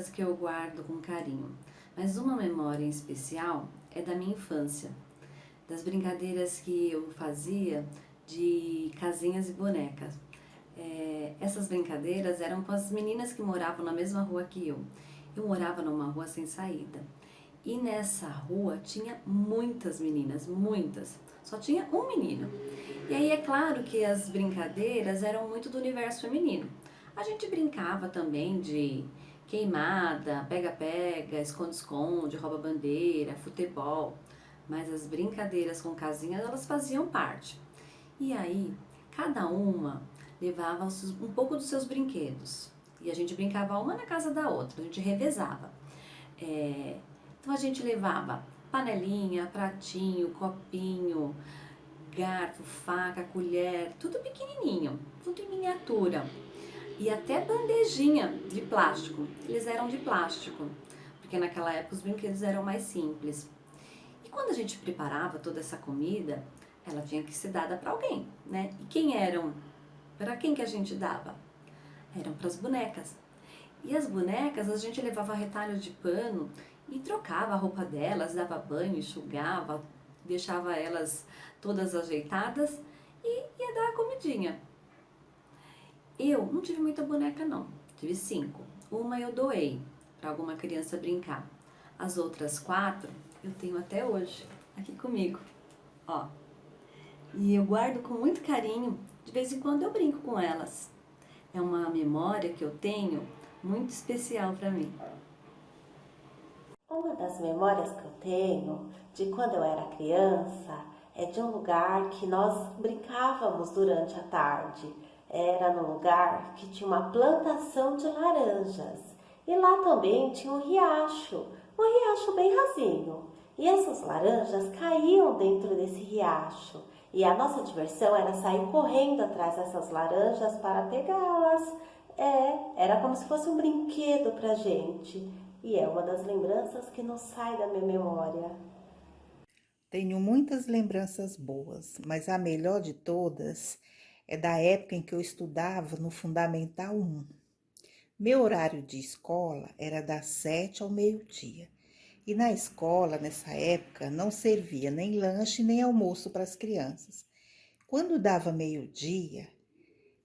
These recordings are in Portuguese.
lembranças que eu guardo com carinho, mas uma memória em especial é da minha infância, das brincadeiras que eu fazia de casinhas e bonecas. Essas brincadeiras eram com as meninas que moravam na mesma rua que eu. Eu morava numa rua sem saída. E nessa rua tinha muitas meninas, muitas. Só tinha um menino. E aí é claro que as brincadeiras eram muito do universo feminino. A gente brincava também de queimada, pega-pega, esconde-esconde, rouba-bandeira, futebol. Mas as brincadeiras com casinhas, elas faziam parte. E aí, cada uma levava um pouco dos seus brinquedos. E a gente brincava uma na casa da outra, a gente revezava. Então a gente levava panelinha, pratinho, copinho, garfo, faca, colher, tudo pequenininho, tudo em miniatura. E até bandejinha de plástico, eles eram de plástico, porque naquela época os brinquedos eram mais simples. E quando a gente preparava toda essa comida, ela tinha que ser dada para alguém, né? E quem eram? Para quem que a gente dava? Eram para as bonecas. E as bonecas a gente levava retalho de pano e trocava a roupa delas, dava banho, enxugava, deixava elas todas ajeitadas e ia dar a comidinha. Eu não tive muita boneca não, tive 5. Uma eu doei para alguma criança brincar. As outras 4 eu tenho até hoje aqui comigo, ó. E eu guardo com muito carinho, de vez em quando eu brinco com elas. É uma memória que eu tenho muito especial para mim. Uma das memórias que eu tenho de quando eu era criança é de um lugar que nós brincávamos durante a tarde. Era no lugar que tinha uma plantação de laranjas e lá também tinha um riacho bem rasinho. E essas laranjas caíam dentro desse riacho e a nossa diversão era sair correndo atrás dessas laranjas para pegá-las. Era como se fosse um brinquedo pra gente. E é uma das lembranças que não sai da minha memória. Tenho muitas lembranças boas, mas a melhor de todas é da época em que eu estudava no Fundamental 1. Meu horário de escola era das 7 ao meio-dia. E na escola, nessa época, não servia nem lanche nem almoço para as crianças. Quando dava meio-dia,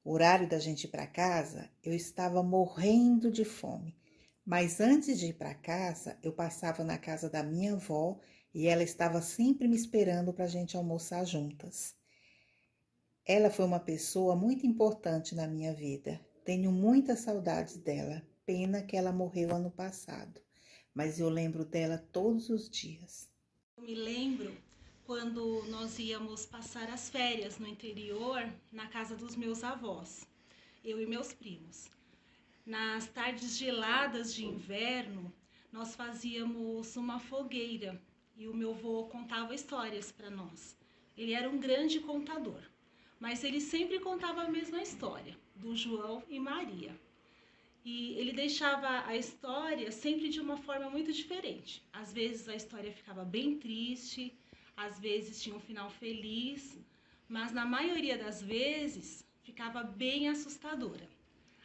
o horário da gente ir para casa, eu estava morrendo de fome. Mas antes de ir para casa, eu passava na casa da minha avó e ela estava sempre me esperando para a gente almoçar juntas. Ela foi uma pessoa muito importante na minha vida. Tenho muitas saudades dela. Pena que ela morreu ano passado, mas eu lembro dela todos os dias. Eu me lembro quando nós íamos passar as férias no interior, na casa dos meus avós, eu e meus primos. Nas tardes geladas de inverno, nós fazíamos uma fogueira e o meu avô contava histórias para nós. Ele era um grande contador, mas ele sempre contava a mesma história, do João e Maria. E ele deixava a história sempre de uma forma muito diferente. Às vezes a história ficava bem triste, às vezes tinha um final feliz, mas na maioria das vezes ficava bem assustadora.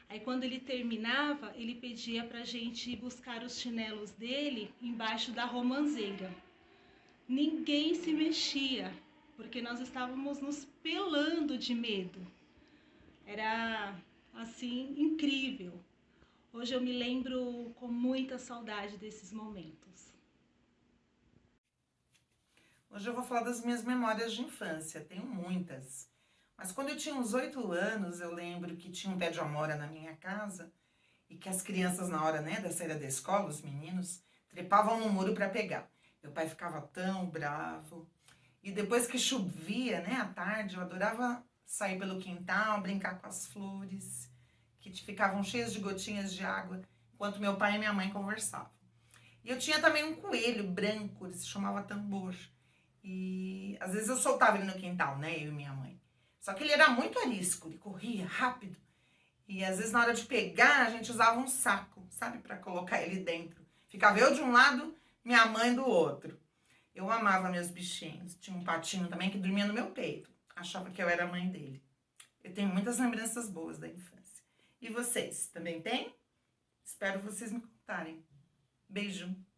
Aí quando ele terminava, ele pedia para a gente buscar os chinelos dele embaixo da romanceira. Ninguém se mexia, porque nós estávamos nos pelando de medo. Era assim incrível. Hoje eu me lembro com muita saudade desses momentos. Hoje eu vou falar das minhas memórias de infância, tenho muitas. Mas quando eu tinha uns 8 anos, eu lembro que tinha um pé de amora na minha casa e que as crianças, na hora, né, da saída da escola, os meninos, trepavam no muro para pegar. Meu pai ficava tão bravo. E depois que chovia, né, à tarde, eu adorava sair pelo quintal, brincar com as flores, que ficavam cheias de gotinhas de água, enquanto meu pai e minha mãe conversavam. E eu tinha também um coelho branco, ele se chamava Tambor. E às vezes eu soltava ele no quintal, né, eu e minha mãe. Só que ele era muito arisco, ele corria rápido. E às vezes na hora de pegar, a gente usava um saco, sabe, para colocar ele dentro. Ficava eu de um lado, minha mãe do outro. Eu amava meus bichinhos. Tinha um patinho também que dormia no meu peito. Achava que eu era a mãe dele. Eu tenho muitas lembranças boas da infância. E vocês, também têm? Espero vocês me contarem. escutarem. Beijo!